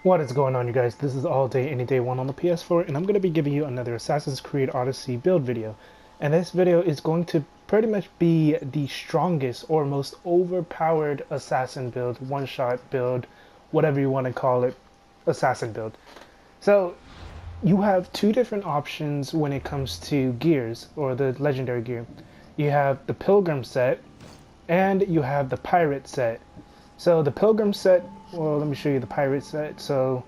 What is going on, you guys? This is All Day Any Day 1 on the PS4, and I'm going to be giving you another Assassin's Creed Odyssey build video. And this video is going to pretty much be the strongest or most overpowered assassin build, one-shot build, whatever you want to call it, assassin build. So you have two different options when it comes to gears, or the legendary gear. You have the Pilgrim set, and you have the Pirate set. So the Pilgrim set, well, let me show you the Pirate set. So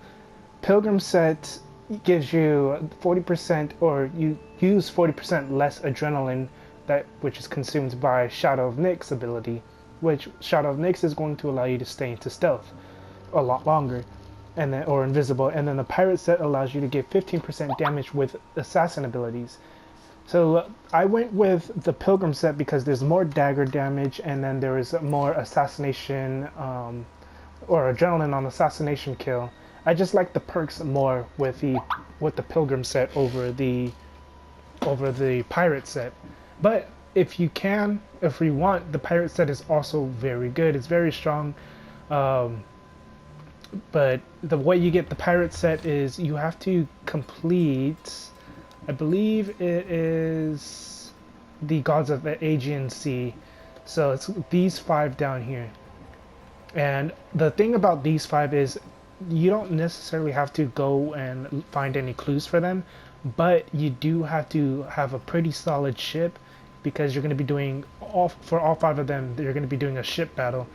Pilgrim set gives you 40%, or you use 40% less adrenaline, which is consumed by Shadow of Nyx's ability, which Shadow of Nyx is going to allow you to stay into stealth a lot longer, and then, or invisible. And then the Pirate set allows you to get 15% damage with assassin abilities. So I went with the Pilgrim set because there's more dagger damage, and then there is more assassination or adrenaline on assassination kill. I just like the perks more with the Pilgrim set over the Pirate set. But if you want, the Pirate set is also very good. It's very strong. But the way you get the Pirate set is you have to complete, I believe it is the Gods of the Aegean Sea. So it's these 5 down here. And the thing about these 5 is you don't necessarily have to go and find any clues for them, but you do have to have a pretty solid ship, because you're going to be doing for all 5 of them, you're going to be doing a ship battle,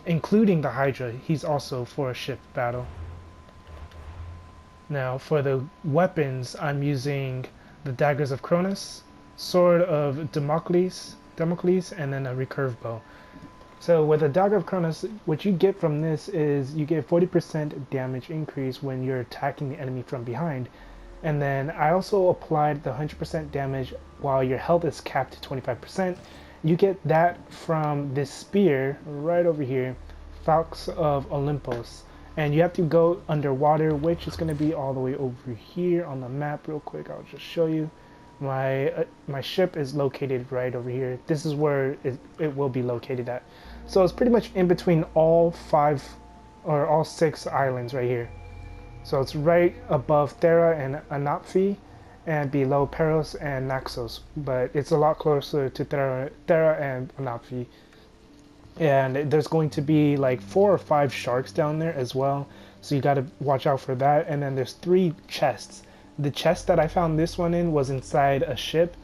including the Hydra. He's also for a ship battle. Now for the weapons, I'm using the Daggers of Cronus, Sword of Damocles, and then a recurve bow. So with the Dagger of Cronus, what you get from this is you get 40% damage increase when you're attacking the enemy from behind. And then I also applied the 100% damage while your health is capped to 25%. You get that from this spear right over here, Falx of Olympus. And you have to go underwater, which is going to be all the way over here on the map. Real quick, I'll just show you. My ship is located right over here. This is where it will be located at. So it's pretty much in between all 6 islands right here. So it's right above Thera and Anapfi, and below Peros and Naxos. But it's a lot closer to Thera and Anapfi. And there's going to be like 4 or 5 sharks down there as well. So you got to watch out for that. And then there's 3 chests. The chest that I found this one in was inside a ship,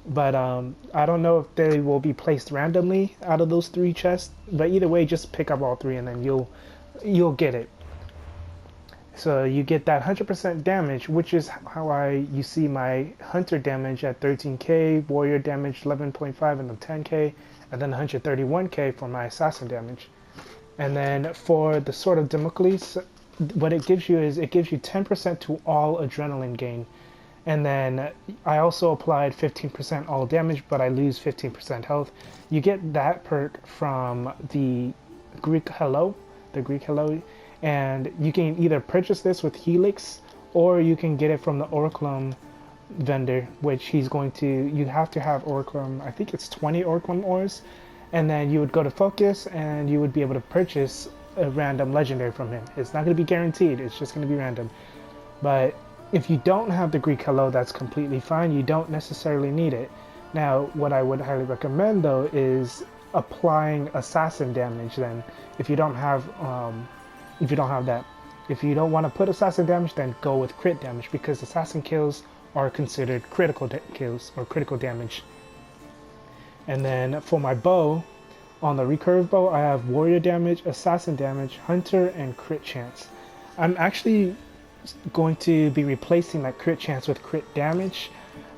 but I don't know if they will be placed randomly out of those 3 chests. But either way, just pick up all 3 and then you'll get it. So you get that 100% damage, which is how you see my hunter damage at 13k, warrior damage 11.5 and the 10k, and then 131k for my assassin damage. And then for the Sword of Damocles, what it gives you is it gives you 10% to all adrenaline gain. And then I also applied 15% all damage, but I lose 15% health. You get that perk from the Greek Hello, and you can either purchase this with Helix, or you can get it from the Oriclum vendor, which you have to have Oriclum, I think it's 20 Oriclum ores, and then you would go to Focus and you would be able to purchase a random legendary from him. It's not going to be guaranteed, it's just going to be random. But if you don't have the Greek Hello, that's completely fine. You don't necessarily need it. Now, what I would highly recommend though is applying assassin damage then, if you don't have that. If you don't want to put assassin damage, then go with crit damage, because assassin kills are considered critical kills or critical damage. And then for my bow, on the recurve bow, I have warrior damage, assassin damage, hunter, and crit chance. I'm actually going to be replacing that crit chance with crit damage,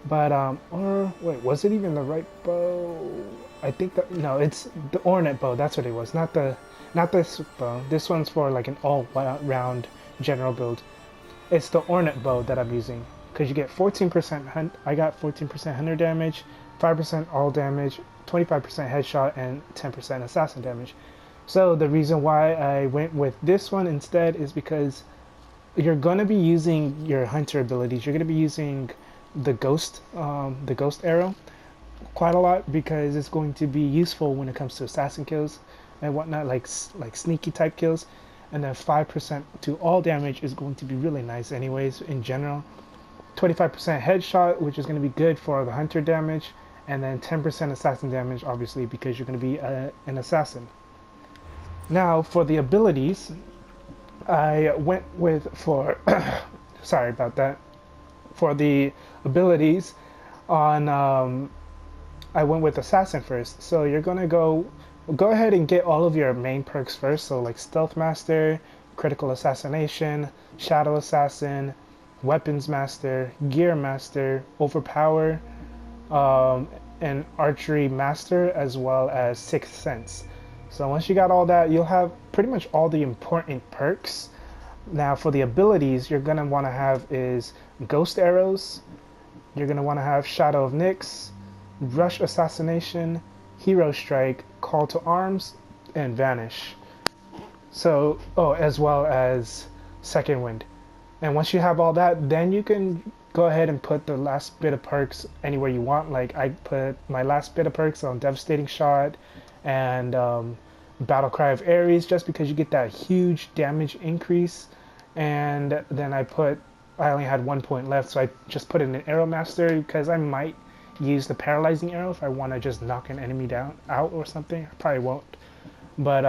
but or wait, was it even the right bow? I think that, no, it's the Ornate bow. That's what it was, not this bow. This one's for like an all-round general build. It's the Ornate bow that I'm using, because you get 14%. I got 14% hunter damage, 5% all damage, 25% headshot, and 10% assassin damage. So the reason why I went with this one instead is because you're going to be using your hunter abilities. You're going to be using the ghost arrow quite a lot because it's going to be useful when it comes to assassin kills and whatnot, like sneaky type kills. And then 5% to all damage is going to be really nice anyways in general. 25% headshot, which is going to be good for the hunter damage, and then 10% assassin damage, obviously, because you're going to be an assassin. Now, for the abilities, I went with for sorry about that. For the abilities on I went with assassin first. So you're going to go ahead and get all of your main perks first. So like Stealth Master, Critical Assassination, Shadow Assassin, Weapons Master, Gear Master, Overpower, and Archery Master, as well as Sixth Sense. So once you got all that, you'll have pretty much all the important perks. Now for the abilities, you're going to want to have is Ghost Arrows, you're going to want to have Shadow of Nyx, Rush Assassination, Hero Strike, Call to Arms, and Vanish. So, as well as Second Wind. And once you have all that, then you can go ahead and put the last bit of perks anywhere you want. Like I put my last bit of perks on Devastating Shot and Battle Cry of Ares, just because you get that huge damage increase. And then I only had 1 point left, so I just put in an Arrow Master because I might use the Paralyzing Arrow if I want to just knock an enemy out or something. I probably won't. But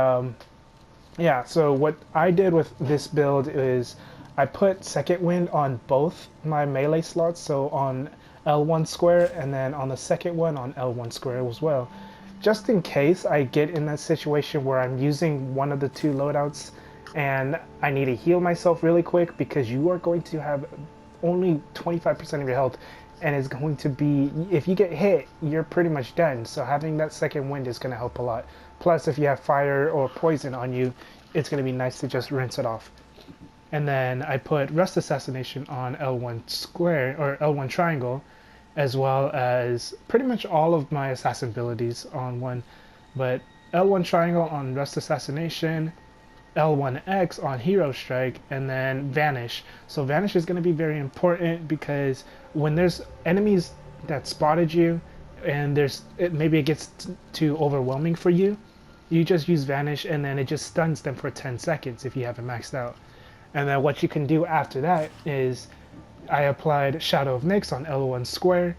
yeah, so what I did with this build is I put Second Wind on both my melee slots, so on L1 square, and then on the second one on L1 square as well. Just in case I get in that situation where I'm using one of the two loadouts and I need to heal myself really quick, because you are going to have only 25% of your health, and it's going to be, if you get hit, you're pretty much done. So having that Second Wind is going to help a lot. Plus, if you have fire or poison on you, it's going to be nice to just rinse it off. And then I put Rust Assassination on L1 square or L1 triangle, as well as pretty much all of my assassin abilities on one. But L1 triangle on Rust Assassination, L1X on Hero Strike, and then Vanish. So Vanish is going to be very important because when there's enemies that spotted you and maybe it gets too overwhelming for you, you just use Vanish and then it just stuns them for 10 seconds if you haven't maxed out. And then what you can do after that is I applied Shadow of Nyx on L1 square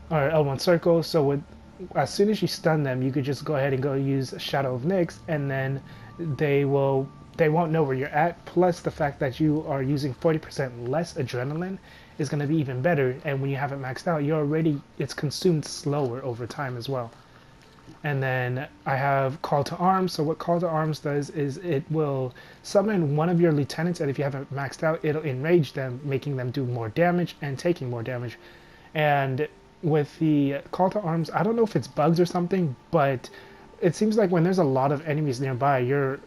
or L1 circle. So as soon as you stun them, you could just go ahead and go use Shadow of Nyx, and then they won't know where you're at. Plus the fact that you are using 40% less adrenaline is going to be even better. And when you have it maxed out, it's consumed slower over time as well. And then I have Call to Arms. So what Call to Arms does is it will summon one of your lieutenants, and if you haven't maxed out, it'll enrage them, making them do more damage and taking more damage. And with the Call to Arms, I don't know if it's bugs or something, but it seems like when there's a lot of enemies nearby, your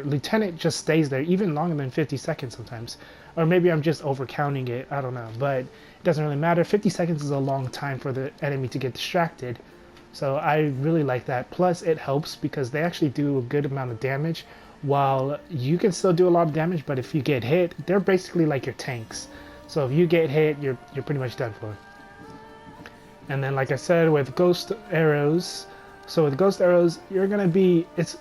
lieutenant just stays there even longer than 50 seconds sometimes. Or maybe I'm just overcounting it, I don't know. But it doesn't really matter. 50 seconds is a long time for the enemy to get distracted. So I really like that. Plus it helps because they actually do a good amount of damage, while you can still do a lot of damage, but if you get hit, they're basically like your tanks. So if you get hit, you're pretty much done for. And then like I said, with Ghost Arrows, so with Ghost Arrows, you're gonna be, it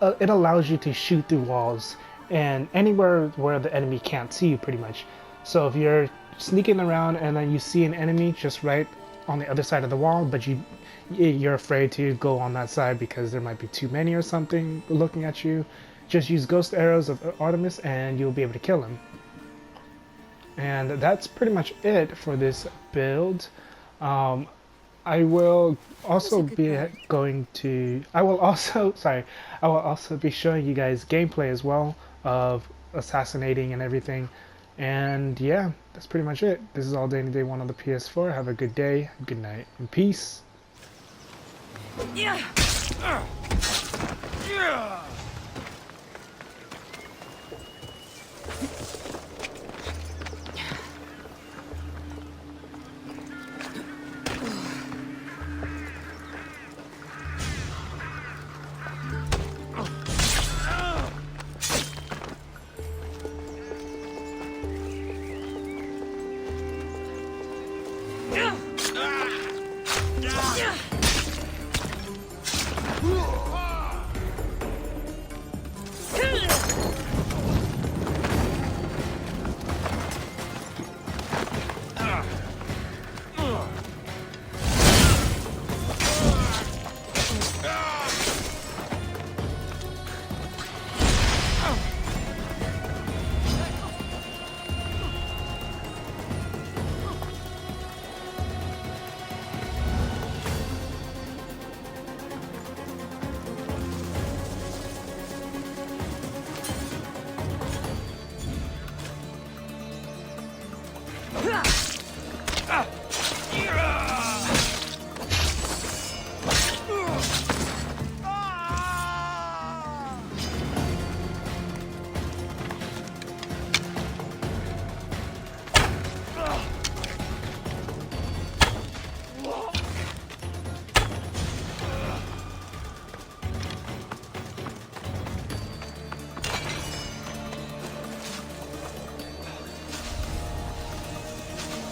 allows you to shoot through walls and anywhere where the enemy can't see you pretty much. So if you're sneaking around and then you see an enemy just right on the other side of the wall, but you're afraid to go on that side because there might be too many or something looking at you, just use Ghost Arrows of Artemis and you'll be able to kill him. And that's pretty much it for this build. I will also be showing you guys gameplay as well of assassinating and everything. And yeah, that's pretty much it. This is all day and day one on the PS4. Have a good day, good night, and peace. Yeah. Yeah.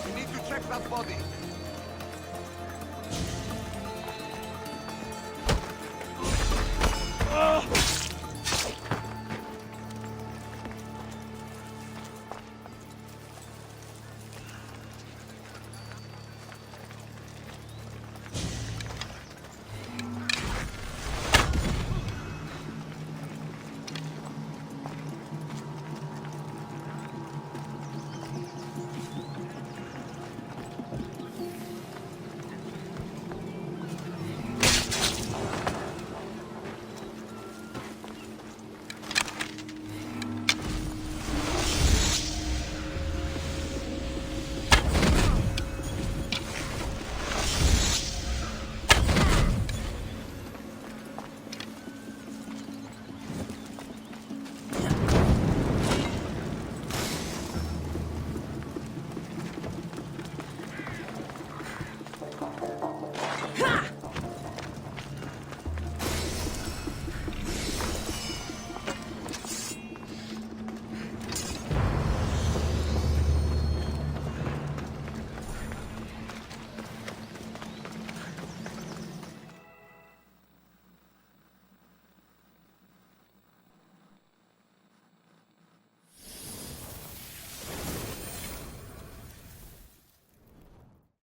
We need to check that body.